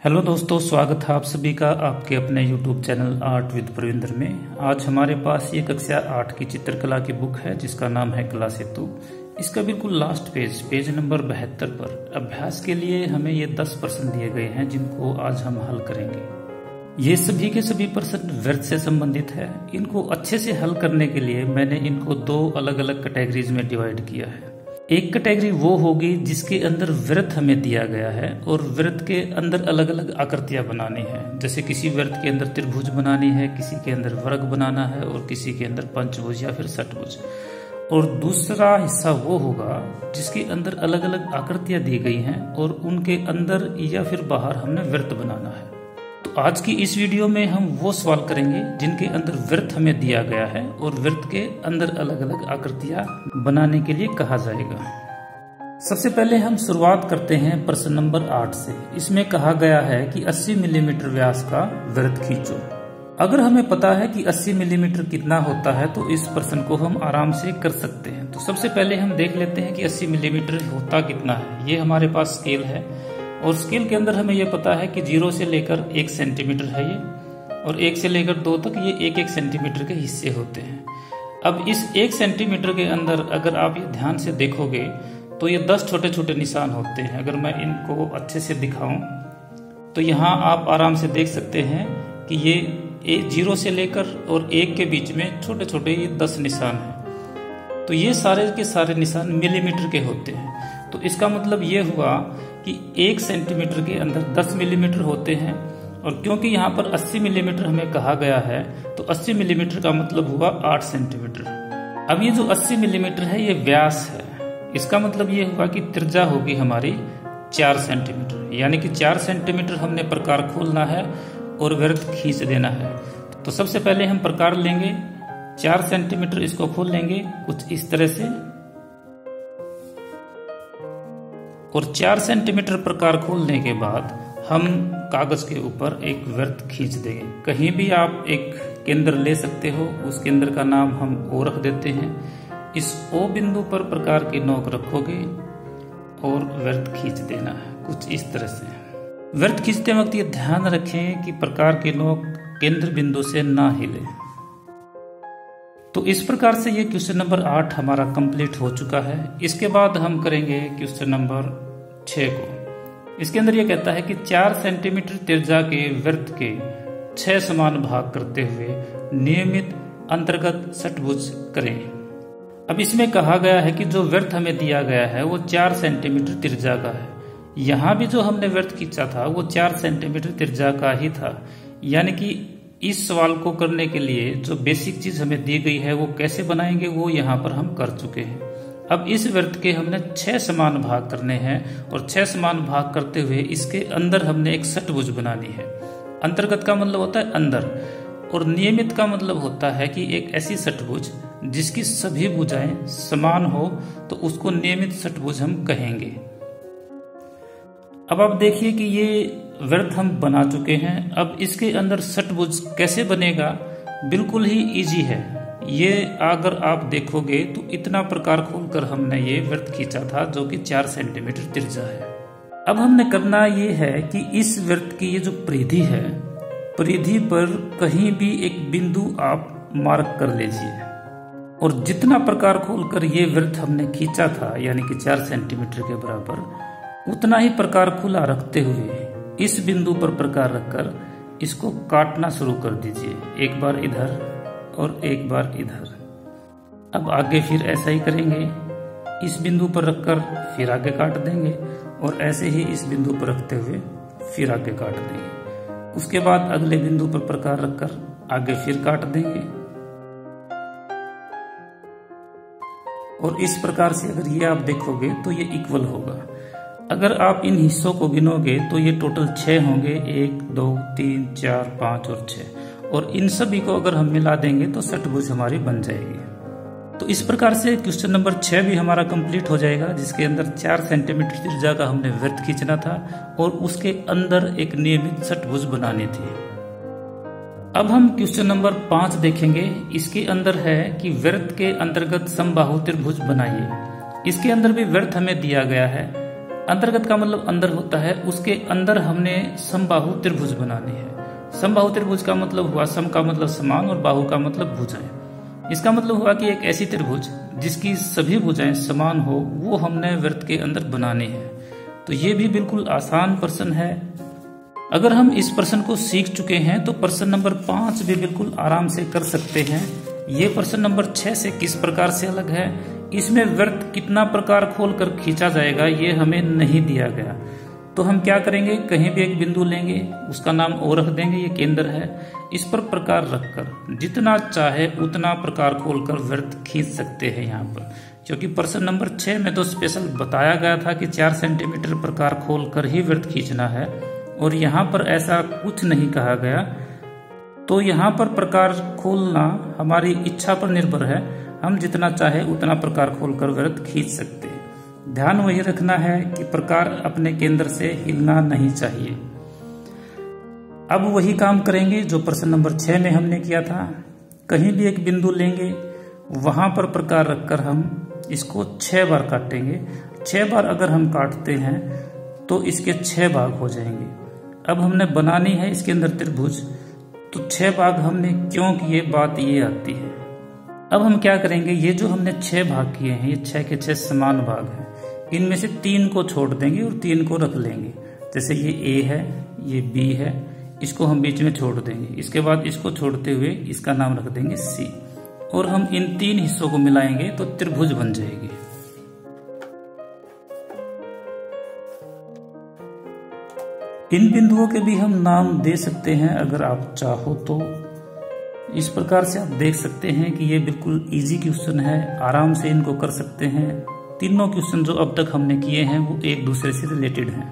Hello दोस्तों, स्वागत है आप सभी का आपके अपने YouTube channel art with Pravinder में। आज हमारे पास ये कक्षा 8 की चित्रकला की बुक है जिसका नाम है कला सेतु। इसका बिल्कुल लास्ट पेज नंबर 72 पर अभ्यास के लिए हमें ये 10 प्रश्न दिए गए हैं जिनको आज हम हल करेंगे। ये सभी के सभी प्रश्न वृत्त से संबंधित है। इनको अच्छे से हल करने के लिए मैंने इनको 2 अलग अलग कैटेगरीज में डिवाइड किया है। एक कैटेगरी वो होगी जिसके अंदर वृत्त हमें दिया गया है और वृत्त के अंदर अलग अलग आकृतियां बनानी है। जैसे किसी वृत्त के अंदर त्रिभुज बनानी है, किसी के अंदर वर्ग बनाना है और किसी के अंदर पंचभुज या फिर षटभुज। और दूसरा हिस्सा वो होगा जिसके अंदर अलग अलग आकृतियां दी गई हैं और उनके अंदर या फिर बाहर हमने वृत्त बनाना है। तो आज की इस वीडियो में हम वो सवाल करेंगे जिनके अंदर वृत्त हमें दिया गया है और वृत्त के अंदर अलग अलग आकृतियां बनाने के लिए कहा जाएगा। सबसे पहले हम शुरुआत करते हैं प्रश्न नंबर 8 से। इसमें कहा गया है कि 80 मिलीमीटर व्यास का वृत्त खींचो। अगर हमें पता है कि 80 मिलीमीटर कितना होता है तो इस प्रश्न को हम आराम से कर सकते हैं। तो सबसे पहले हम देख लेते हैं कि 80 मिलीमीटर होता कितना है। ये हमारे पास स्केल है और स्केल के अंदर हमें यह पता है कि 0 से लेकर 1 सेंटीमीटर है ये, और 1 से लेकर 2 तक ये 1-1 सेंटीमीटर के हिस्से होते हैं। अब इस 1 सेंटीमीटर के अंदर अगर आप ये ध्यान से देखोगे तो ये 10 छोटे छोटे निशान होते हैं। अगर मैं इनको अच्छे से दिखाऊं तो यहाँ आप आराम से देख सकते हैं कि ये 0 से लेकर और 1 के बीच में छोटे छोटे ये 10 निशान हैं। तो ये सारे के सारे निशान मिलीमीटर के होते हैं। तो इसका मतलब ये हुआ कि 1 सेंटीमीटर के अंदर 10 मिलीमीटर होते हैं। और क्योंकि यहाँ पर 80 मिलीमीटर हमें कहा गया है तो 80 मिलीमीटर का मतलब हुआ 8 सेंटीमीटर। अब ये जो 80 मिलीमीटर है ये व्यास है। इसका मतलब ये होगा कि त्रिज्या होगी हमारी 4 सेंटीमीटर, यानी कि 4 सेंटीमीटर हमने प्रकार खोलना है और वृत्त खींच देना है। तो सबसे पहले हम प्रकार लेंगे, 4 सेंटीमीटर इसको खोल लेंगे कुछ इस तरह से, और 4 सेंटीमीटर प्रकार खोलने के बाद हम कागज के ऊपर एक वृत्त खींच देंगे। कहीं भी आप एक केंद्र ले सकते हो, उस केंद्र का नाम हम O रख देते हैं। इस O बिंदु पर प्रकार की नोक रखोगे और वृत्त खींच देना है कुछ इस तरह से। वृत्त खींचते वक्त ये ध्यान रखें कि प्रकार की नोक केंद्र बिंदु से ना हिले। तो इस प्रकार से ये क्वेश्चन नंबर 8 हमारा कंप्लीट हो चुका है। इसके बाद हम करेंगे क्वेश्चन नंबर 6 को। इसके अंदर ये कहता है कि 4 सेंटीमीटर त्रिज्या के वृत्त के 6 समान भाग करते हुए नियमित अंतर्गत षटभुज करें। अब इसमें कहा गया है कि जो वृत्त हमें दिया गया है वो 4 सेंटीमीटर त्रिज्या का है। यहाँ भी जो हमने वृत्त खींचा था वो 4 सेंटीमीटर त्रिज्या का ही था। यानी कि इस सवाल को करने के लिए जो बेसिक चीज हमें दी गई है वो कैसे बनाएंगे वो यहाँ पर हम कर चुके हैं। अब इस वृत्त के हमने 6 समान भाग करने हैं और 6 समान भाग करते हुए इसके अंदर हमने एक षटभुज बनानी है। अंतर्गत का मतलब होता है अंदर, और नियमित का मतलब होता है कि एक ऐसी षटभुज जिसकी सभी भुजाएं समान हो तो उसको नियमित षटभुज हम कहेंगे। अब आप देखिए कि ये वृत्त हम बना चुके हैं। अब इसके अंदर षटभुज कैसे बनेगा, बिल्कुल ही इजी है। ये अगर आप देखोगे तो इतना प्रकार खोलकर हमने ये वृत्त खींचा था जो कि 4 सेंटीमीटर त्रिज्या है। अब हमने करना ये है कि इस वृत्त की ये जो परिधि है, परिधि पर कहीं भी एक बिंदु आप मार्क कर लीजिए और जितना प्रकार खोलकर ये वृत्त हमने खींचा था यानी कि 4 सेंटीमीटर के बराबर, उतना ही प्रकार खुला रखते हुए इस बिंदु पर प्रकार रखकर इसको काटना शुरू कर दीजिए। एक बार इधर और एक बार इधर। अब आगे फिर ऐसा ही करेंगे, इस बिंदु पर रखकर फिर आगे काट देंगे और ऐसे ही इस बिंदु पर रखते हुए फिर आगे काट देंगे। उसके बाद अगले बिंदु पर प्रकार रखकर आगे फिर काट देंगे। और इस प्रकार से अगर ये आप देखोगे तो ये इक्वल होगा। अगर आप इन हिस्सों को गिनोगे तो ये टोटल 6 होंगे, 1 2 3 4 5 और 6, और इन सभी को अगर हम मिला देंगे तो षटभुज हमारी बन जाएगी। तो इस प्रकार से क्वेश्चन नंबर 6 भी हमारा कंप्लीट हो जाएगा, जिसके अंदर 4 सेंटीमीटर त्रिज्या का हमने वृत्त खींचना था और उसके अंदर एक नियमित षटभुज बनानी थी। अब हम क्वेश्चन नंबर 5 देखेंगे। इसके अंदर है कि वृत्त के अंतर्गत समबाहु त्रिभुज बनाइए। इसके अंदर भी वृत्त हमें दिया गया है अंतर्गत का मतलब अंदर होता है, उसके अंदर हमने समबाहु त्रिभुज बनाने हैं। समबाहु त्रिभुज का मतलब हुआ, सम का मतलब समान और बाहु का मतलब भुजाएं। इसका मतलब हुआ कि एक ऐसी त्रिभुज जिसकी सभी भुजाएं समान हो, वो हमने वृत्त के अंदर बनाने हैं। तो ये भी बिल्कुल आसान प्रश्न है। अगर हम इस प्रश्न को सीख चुके हैं तो प्रश्न नंबर 5 भी बिल्कुल आराम से कर सकते हैं। ये प्रश्न नंबर 6 से किस प्रकार से अलग है, इसमें वृत्त कितना प्रकार खोलकर खींचा जाएगा ये हमें नहीं दिया गया। तो हम क्या करेंगे, कहीं भी एक बिंदु लेंगे, उसका नाम ओ रख देंगे, ये केंद्र है। इस पर प्रकार रखकर जितना चाहे उतना प्रकार खोलकर वृत्त खींच सकते हैं यहाँ पर। क्योंकि प्रश्न नंबर 6 में तो स्पेशल बताया गया था कि 4 सेंटीमीटर प्रकार खोलकर ही वृत्त खींचना है, और यहाँ पर ऐसा कुछ नहीं कहा गया। तो यहाँ पर प्रकार खोलना हमारी इच्छा पर निर्भर है, हम जितना चाहे उतना प्रकार खोलकर वृत्त खींच सकते हैं। ध्यान वही रखना है कि प्रकार अपने केंद्र से हिलना नहीं चाहिए। अब वही काम करेंगे जो प्रश्न नंबर 6 में हमने किया था। कहीं भी एक बिंदु लेंगे, वहां पर प्रकार रखकर हम इसको 6 बार काटेंगे। 6 बार अगर हम काटते हैं तो इसके 6 भाग हो जाएंगे। अब हमने बनानी है इसके अंदर त्रिभुज, तो 6 भाग हमने क्यों किए, बात ये आती है। अब हम क्या करेंगे, ये जो हमने 6 भाग किए हैं, ये 6 के 6 समान भाग हैं। इनमें से 3 को छोड़ देंगे और 3 को रख लेंगे। जैसे ये ए है, ये बी है, इसको हम बीच में छोड़ देंगे। इसके बाद इसको छोड़ते हुए इसका नाम रख देंगे सी, और हम इन 3 हिस्सों को मिलाएंगे तो त्रिभुज बन जाएगी। इन बिंदुओं के भी हम नाम दे सकते हैं अगर आप चाहो तो। इस प्रकार से आप देख सकते हैं कि ये बिल्कुल इजी क्वेश्चन है, आराम से इनको कर सकते हैं। तीनों क्वेश्चन जो अब तक हमने किए हैं वो एक दूसरे से रिलेटेड हैं।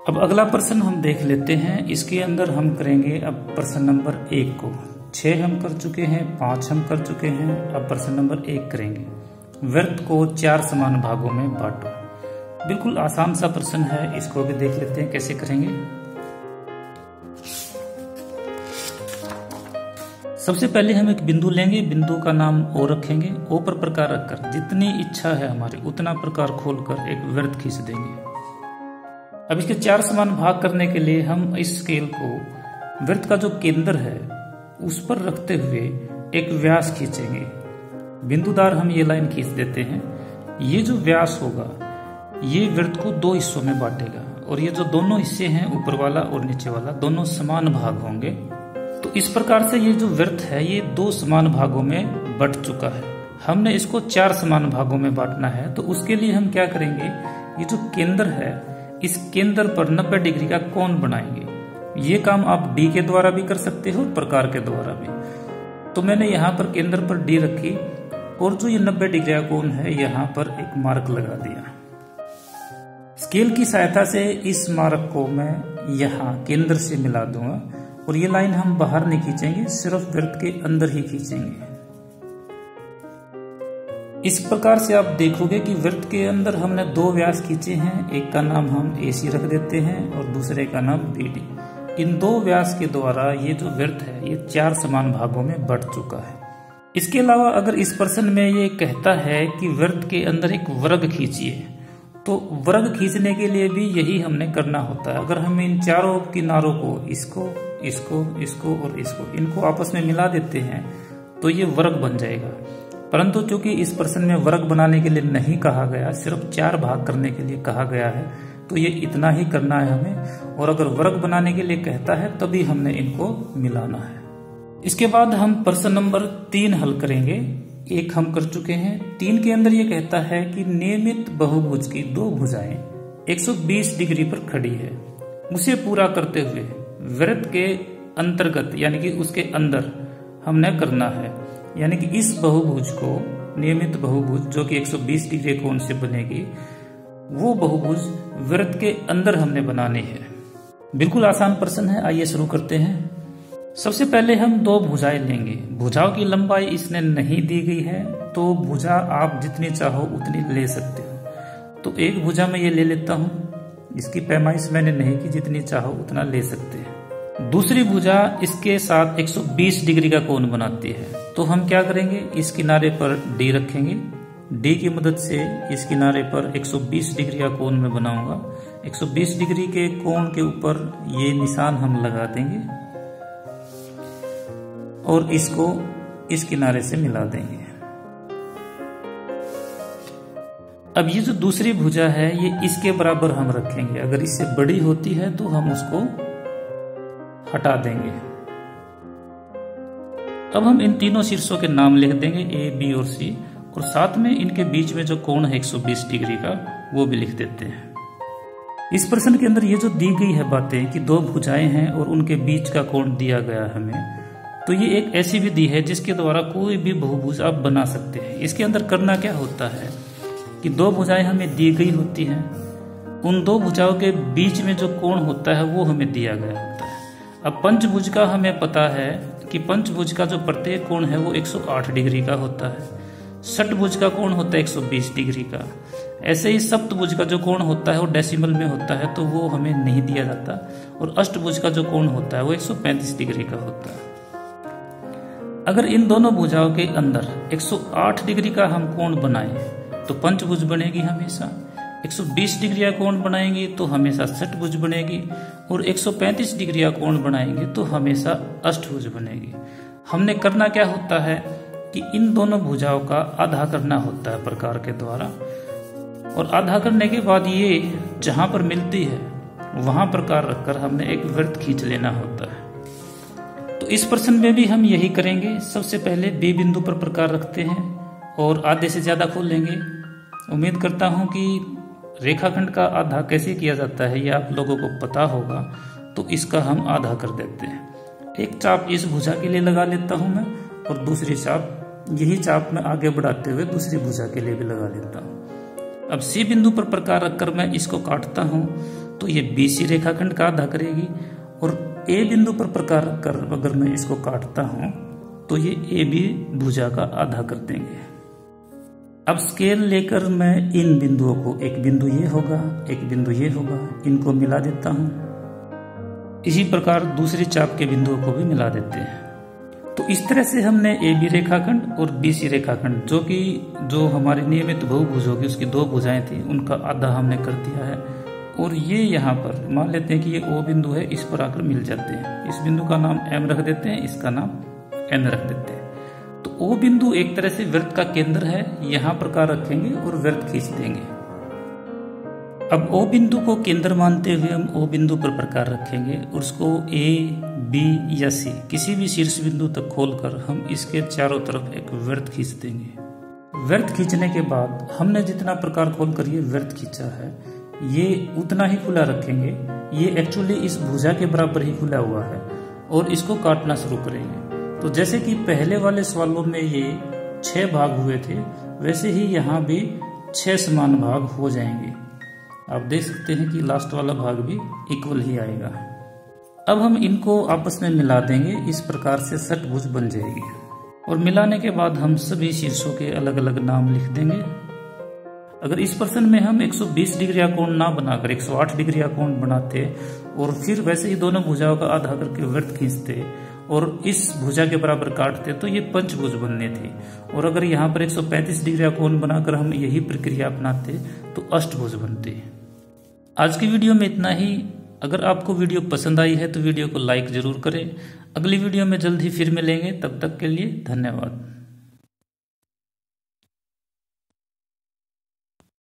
अब अगला प्रश्न हम देख लेते हैं। इसके अंदर हम करेंगे अब प्रश्न नंबर 1 को। 6 हम कर चुके हैं, 5 हम कर चुके हैं, अब प्रश्न नंबर 1 करेंगे। वृत्त को 4 समान भागों में बांटो। बिल्कुल आसान सा प्रश्न है, इसको भी देख लेते हैं कैसे करेंगे। सबसे पहले हम एक बिंदु लेंगे, बिंदु का नाम ओ रखेंगे। ओ पर प्रकार रखकर जितनी इच्छा है हमारी उतना प्रकार खोलकर एक वृत्त खींच देंगे। अब इसके 4 समान भाग करने के लिए हम इस स्केल को वृत्त का जो केंद्र है उस पर रखते हुए एक व्यास खींचेंगे। बिंदुदार हम ये लाइन खींच देते हैं। ये जो व्यास होगा ये वृत्त को 2 हिस्सों में बांटेगा, और ये जो दोनों हिस्से हैं, ऊपर वाला और नीचे वाला, दोनों समान भाग होंगे। तो इस प्रकार से ये जो वृत्त है ये 2 समान भागों में बंट चुका है। हमने इसको 4 समान भागों में बांटना है। तो उसके लिए हम क्या करेंगे, ये जो केंद्र है इस केंद्र पर 90 डिग्री का कोण बनाएंगे। ये काम आप डी के द्वारा भी कर सकते हो और प्रकार के द्वारा भी। तो मैंने यहाँ पर केंद्र पर डी रखी, और जो ये 90 डिग्री का कोण है यहाँ पर एक मार्क लगा दिया। स्केल की सहायता से इस मार्क को मैं यहाँ केंद्र से मिला दूंगा, और ये लाइन हम बाहर नहीं खींचेंगे, सिर्फ वृत्त के अंदर ही खींचेंगे। इस प्रकार से आप देखोगे कि वृत्त के अंदर हमने 2 व्यास खींचे हैं। एक का नाम हम AC रख देते हैं और दूसरे का नाम BD। इन 2 व्यास के द्वारा ये जो वृत्त है ये 4 समान भागों में बंट चुका है। इसके अलावा अगर इस प्रश्न में ये कहता है कि वृत्त के अंदर एक वर्ग खींचिए, तो वर्ग खींचने के लिए भी यही हमने करना होता है। अगर हम इन चारों किनारों को, इसको, इसको, इसको और इसको, इनको आपस में मिला देते हैं तो ये वर्ग बन जाएगा। परंतु चूंकि इस प्रश्न में वर्ग बनाने के लिए नहीं कहा गया, सिर्फ 4 भाग करने के लिए कहा गया है, तो ये इतना ही करना है हमें। और अगर वर्ग बनाने के लिए कहता है तभी हमने इनको मिलाना है। इसके बाद हम प्रश्न नंबर 3 हल करेंगे। 1 हम कर चुके हैं। 3 के अंदर ये कहता है कि नियमित बहुभुज की 2 भुजाएं 120 डिग्री पर खड़ी है। उसे पूरा करते हुए वृत्त के अंतर्गत यानी कि उसके अंदर हमने करना है। यानी कि इस बहुभुज को, नियमित बहुभुज जो कि 120 डिग्री कोण से बनेगी, वो बहुभुज वृत्त के अंदर हमने बनानी है। बिल्कुल आसान प्रश्न है, आइए शुरू करते हैं। सबसे पहले हम 2 भुजाएं लेंगे। भुजाओं की लंबाई इसने नहीं दी गई है, तो भुजा आप जितनी चाहो उतनी ले सकते हो। तो एक भुजा में ये ले लेता हूं, इसकी पैमाइश मैंने नहीं की, जितनी चाहो उतना ले सकते हैं। दूसरी भुजा इसके साथ 120 डिग्री का कोण बनाती है। तो हम क्या करेंगे, इस किनारे पर डी रखेंगे डी की मदद से इस किनारे पर 120 डिग्री का कोण मैं बनाऊंगा। 120 डिग्री के कोण के ऊपर ये निशान हम लगा देंगे और इसको इस किनारे से मिला देंगे। अब ये जो दूसरी भुजा है ये इसके बराबर हम रखेंगे। अगर इससे बड़ी होती है तो हम उसको हटा देंगे। अब हम इन तीनों शीर्षों के नाम लिख देंगे, ए, बी और सी, और साथ में इनके बीच में जो कोण है 120 डिग्री का वो भी लिख देते हैं। इस प्रश्न के अंदर ये जो दी गई है बातें कि दो भुजाएं हैं और उनके बीच का कोण दिया गया है हमें, तो ये एक ऐसी विधि है जिसके द्वारा कोई भी बहुभुज आप बना सकते हैं। इसके अंदर करना क्या होता है कि दो भुजाएं हमें दी गई होती हैं, उन दो भुजाओं के बीच में जो कोण होता है वो हमें दिया गया होता है। अब पंचभुज का हमें पता है कि पंचभुज का जो प्रत्येक कोण है वो 108 डिग्री का होता है। षटभुज का कोण होता है 120 डिग्री का। ऐसे ही सप्तभुज का जो कोण होता है वो डेसिमल में होता है, तो वो हमें नहीं दिया जाता। और अष्टभुज का जो कोण होता है वो 135 डिग्री का होता है। अगर इन दोनों भुजाओं के अंदर 108 डिग्री का हम कोण बनाएं तो पंचभुज बनेगी हमेशा। 120 डिग्री का कोण बनाएंगे तो हमेशा षटभुज बनेगी, और 135 डिग्री का कोण बनाएंगे तो हमेशा अष्टभुज बनेगी। हमने करना क्या होता है कि इन दोनों भुजाओं का आधा करना होता है प्रकार के द्वारा, और आधा करने के बाद ये जहां पर मिलती है वहां प्रकार रखकर हमने एक वृत्त खींच लेना होता है। तो इस प्रश्न में भी हम यही करेंगे। सबसे पहले बी बिंदु पर प्रकार रखते हैं और आधे से ज्यादा खोल लेंगे। उम्मीद करता हूं कि रेखाखंड का आधा कैसे किया जाता है ये आप लोगों को पता होगा, तो इसका हम आधा कर देते हैं। एक चाप इस भुजा के लिए लगा लेता हूं मैं, और दूसरी चाप यही चाप मैं आगे बढ़ाते हुए दूसरी भुजा के लिए भी लगा लेता हूं। अब सी बिंदु पर प्रकार रखकर मैं इसको काटता हूं तो ये बीसी रेखाखंड का आधा करेगी, और ए बिंदु पर प्रकार रखकर अगर मैं इसको काटता हूं तो ये ए बी भुजा का आधा कर देंगे। अब स्केल लेकर मैं इन बिंदुओं को, एक बिंदु ये होगा, एक बिंदु ये होगा, इनको मिला देता हूं। इसी प्रकार दूसरी चाप के बिंदुओं को भी मिला देते हैं। तो इस तरह से हमने ए बी रेखाखंड और बी सी रेखाखंड, जो हमारी नियमित बहुभुज होगी उसकी दो भुजाएं थी, उनका आधा हमने कर दिया है। और ये यहाँ पर मान लेते हैं कि ये ओ बिंदु है, इस पर आकर मिल जाते हैं। इस बिंदु का नाम एम रख देते हैं, इसका नाम एन रख देते हैं। तो ओ बिंदु एक तरह से वृत्त का केंद्र है, यहाँ प्रकार रखेंगे और वृत्त खींच देंगे। अब ओ बिंदु को केंद्र मानते हुए हम ओ बिंदु पर प्रकार रखेंगे और उसको ए, बी या सी किसी भी शीर्ष बिंदु तक खोलकर हम इसके चारों तरफ एक वृत्त खींच देंगे। वृत्त खींचने के बाद हमने जितना प्रकार खोलकर ये वृत्त खींचा है ये उतना ही खुला रखेंगे। ये एक्चुअली इस भुजा के बराबर ही खुला हुआ है, और इसको काटना शुरू करेंगे। तो जैसे कि पहले वाले सवालों में ये 6 भाग हुए थे, वैसे ही यहाँ भी 6 समान भाग हो जाएंगे। आप देख सकते हैं कि लास्ट वाला भाग भी इक्वल ही आएगा। अब हम इनको आपस में मिला देंगे, इस प्रकार से षटभुज बन जाएगी। और मिलाने के बाद हम सभी शीर्षों के अलग अलग नाम लिख देंगे। अगर इस प्रश्न में हम 120 डिग्री का कोण ना बनाकर 108 डिग्री का कोण बनाते और फिर वैसे ही दोनों भुजाओं का आधा करके वृत्त खींचते और इस भुजा के बराबर काटते तो ये पंचभुज बनने थी। और अगर यहाँ पर 135 डिग्री का कोण बनाकर हम यही प्रक्रिया अपनाते तो अष्टभुज बनते। आज की वीडियो में इतना ही। अगर आपको वीडियो पसंद आई है तो वीडियो को लाइक जरूर करें। अगली वीडियो में जल्द ही फिर मिलेंगे, तब तक के लिए धन्यवाद।